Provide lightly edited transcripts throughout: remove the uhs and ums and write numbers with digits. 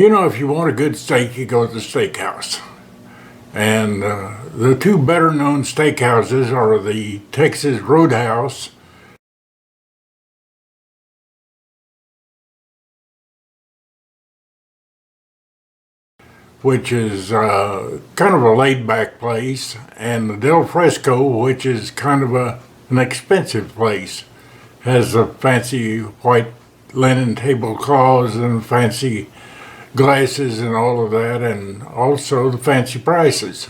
You know, if you want a good steak, you go to the Steakhouse. And the two better known steakhouses are the Texas Roadhouse, which is kind of a laid back place, and the Del Fresco, which is kind of an expensive place. Has the fancy white linen tablecloths and fancy glasses and all of that, and also the fancy prices.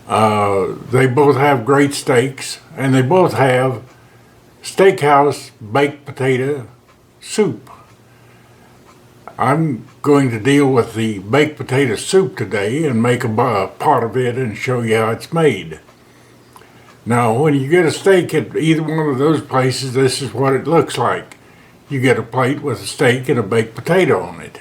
They both have great steaks, and they both have Steakhouse baked potato soup. I'm going to deal with the baked potato soup today and make a pot of it and show you how it's made. Now, when you get a steak at either one of those places, this is what it looks like. You get a plate with a steak and a baked potato on it.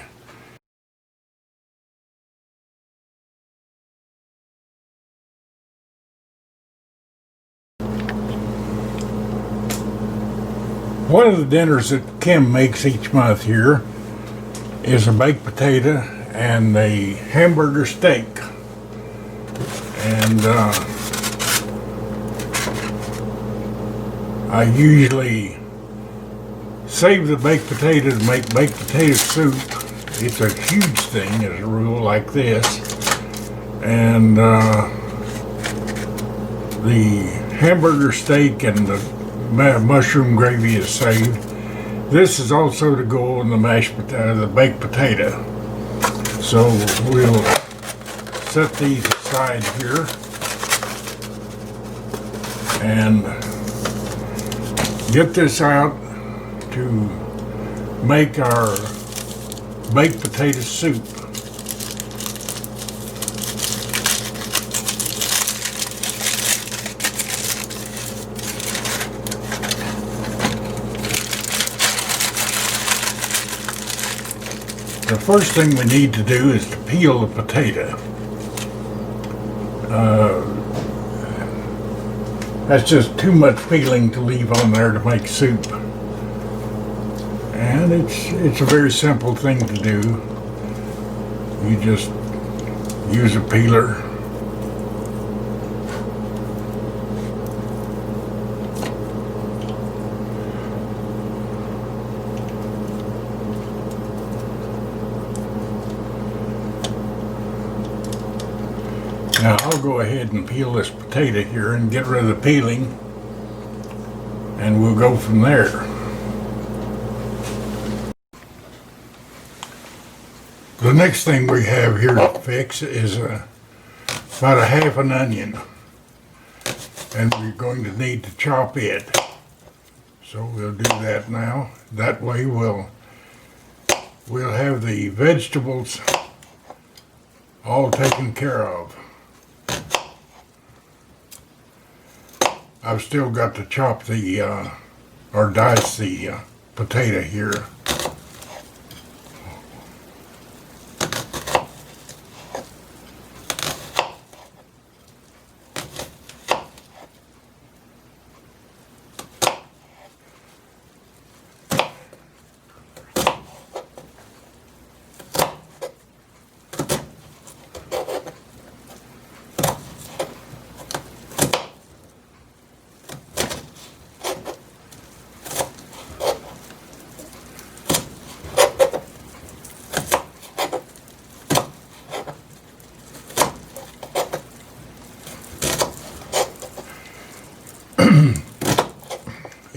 One of the dinners that Kim makes each month here is a baked potato and a hamburger steak. And I usually save the baked potato to make baked potato soup. It's a huge thing as a rule, like this. And the hamburger steak and the mushroom gravy is saved. This is also to go on the mashed potato, the baked potato. So we'll set these aside here and get this out to make our baked potato soup. The first thing we need to do is to peel the potato. That's just too much peeling to leave on there to make soup. And it's a very simple thing to do. You just use a peeler. Now I'll go ahead and peel this potato here and get rid of the peeling, and we'll go from there. The next thing we have here to fix is about a half an onion, and we're going to need to chop it. So we'll do that now. That way we'll have the vegetables all taken care of. I've still got to chop the, or dice the potato here.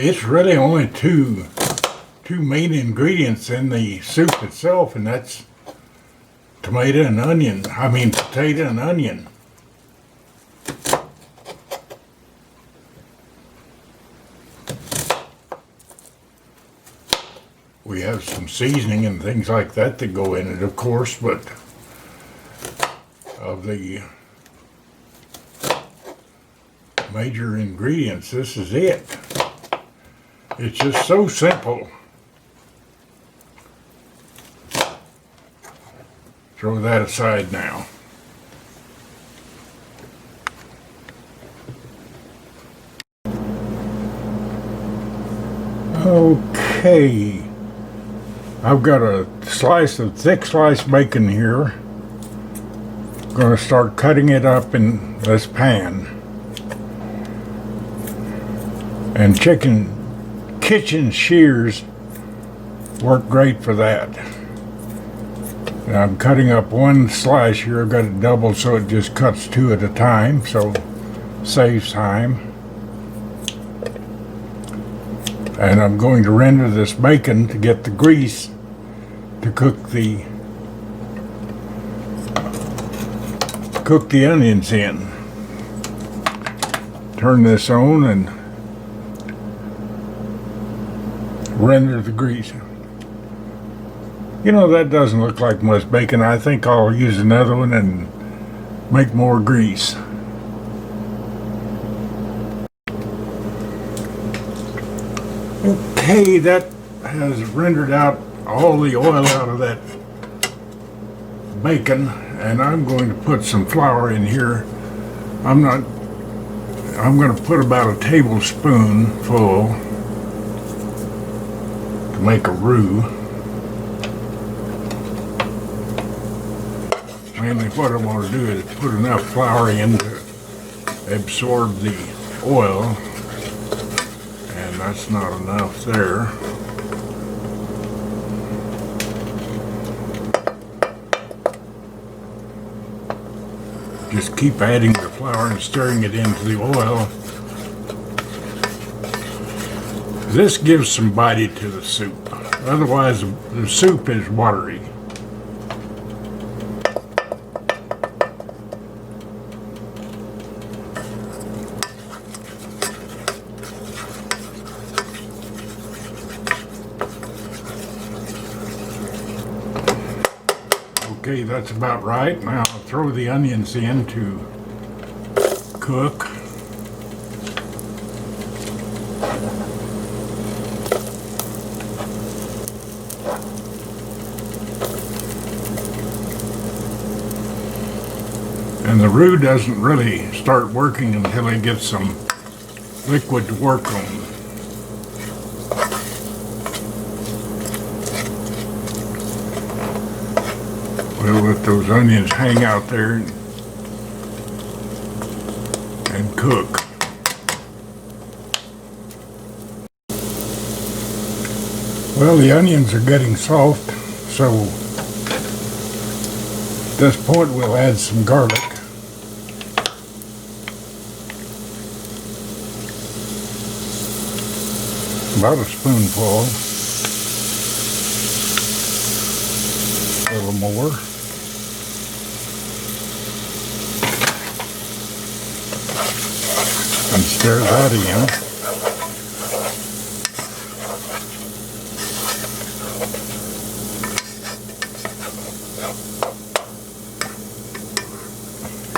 It's really only two main ingredients in the soup itself, and that's tomato and onion. I mean potato and onion. We have some seasoning and things like that that go in it, of course, but of the major ingredients, this is it. It's just so simple. Throw that aside now. Okay, I've got a slice of thick sliced bacon here. I'm going to start cutting it up in this pan. And kitchen shears work great for that. And I'm cutting up one slice here. I've got it doubled so it just cuts two at a time, so saves time. And I'm going to render this bacon to get the grease to cook the onions in. Turn this on and render the grease. You know, that doesn't look like much bacon. I think I'll use another one and make more grease. Okay, that has rendered out all the oil out of that bacon, and I'm going to put some flour in here. I'm going to put about a tablespoon full to make a roux. Mainly what I want to do is put enough flour in to absorb the oil. That's not enough there. Just keep adding the flour and stirring it into the oil. This gives some body to the soup. Otherwise, the soup is watery. Okay, that's about right. Now I'll throw the onions in to cook. And the roux doesn't really start working until it gets some liquid to work on. We'll let those onions hang out there and cook. Well, the onions are getting soft, so at this point we'll add some garlic. About a spoonful. A little more. And stir that in.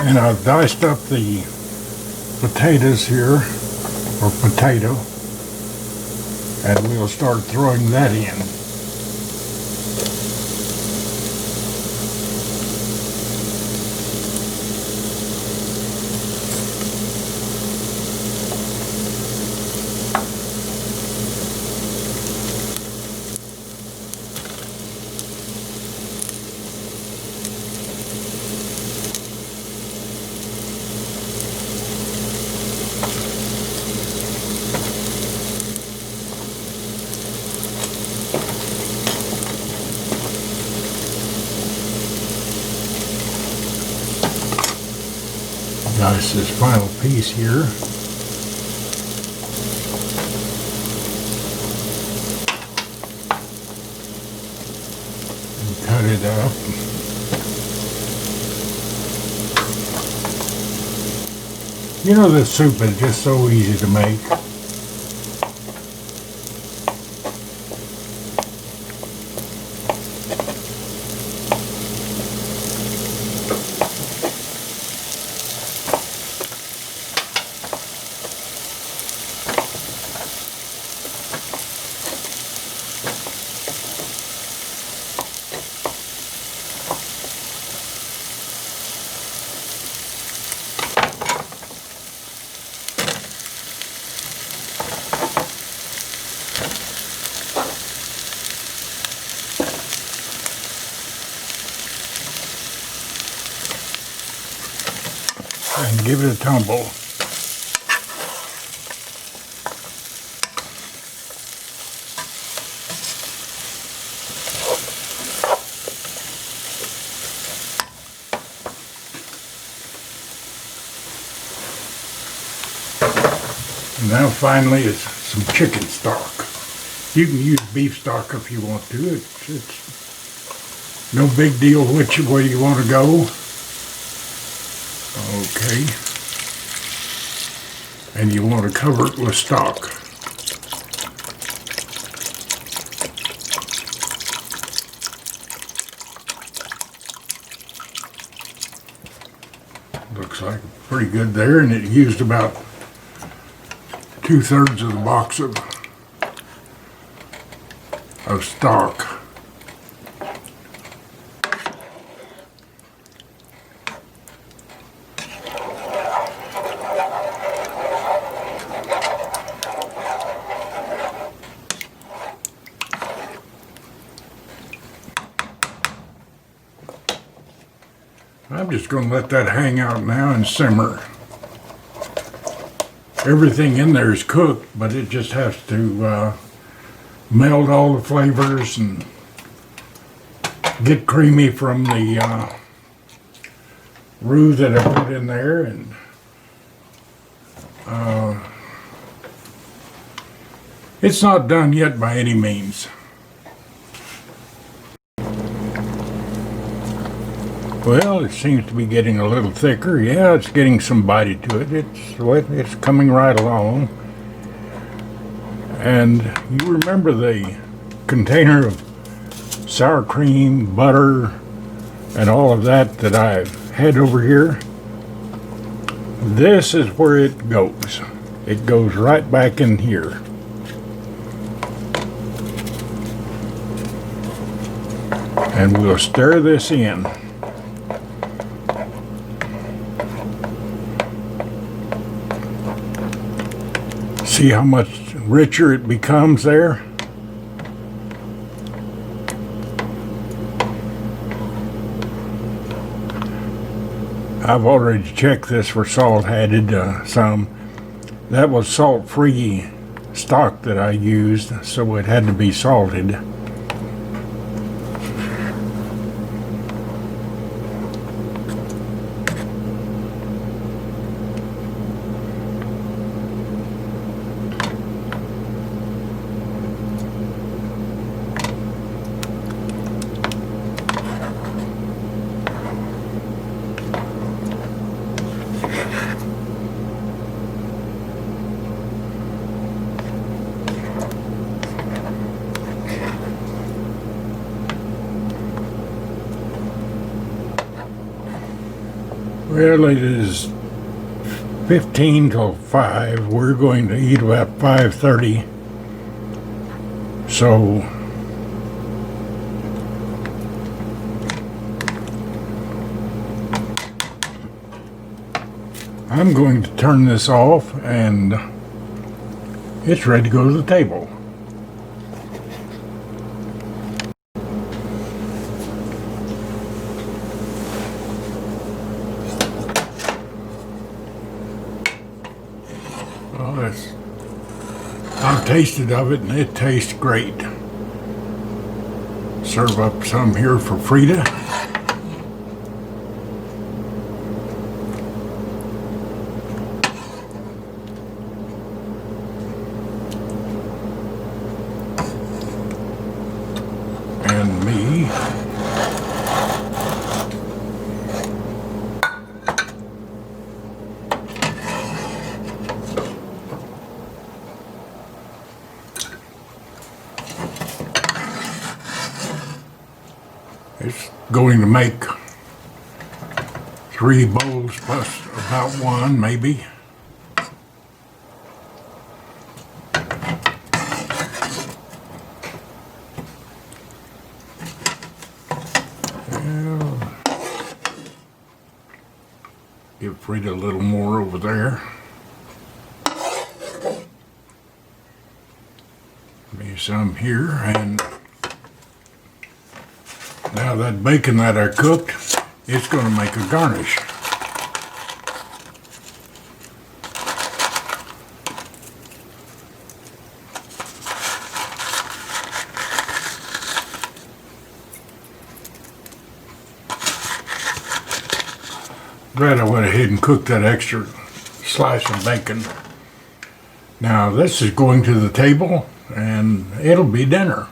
And I've diced up the potatoes here, or potato, and we'll start throwing that in. Dice this final piece here. And cut it up. You know, this soup is just so easy to make. and give it a tumble. And now finally is some chicken stock. You can use beef stock if you want to. It's no big deal which way you want to go. Okay. And you want to cover it with stock. Looks like pretty good there, and it used about 2/3 of the box of stock. I'm just going to let that hang out now and simmer. Everything in there is cooked, but it just has to meld all the flavors and get creamy from the roux that I put in there. And it's not done yet by any means. Well, it seems to be getting a little thicker. Yeah, it's getting some body to it. It's coming right along. And you remember the container of sour cream, butter, and all of that I've had over here? This is where it goes. It goes right back in here. And we'll stir this in. See how much richer it becomes there? I've already checked this for salt, added some. That was salt-free stock that I used, so it had to be salted. Well, it is 15 till 5. We're going to eat about 5:30. So I'm going to turn this off, and it's ready to go to the table. I've tasted of it, and it tastes great. Serve up some here for Frida. And me. It's going to make 3 bowls plus about 1, maybe. Well, give Frida a little more over there. Maybe some here, and now that bacon that I cooked, it's going to make a garnish. Glad I went ahead and cooked that extra slice of bacon. Now this is going to the table and it'll be dinner.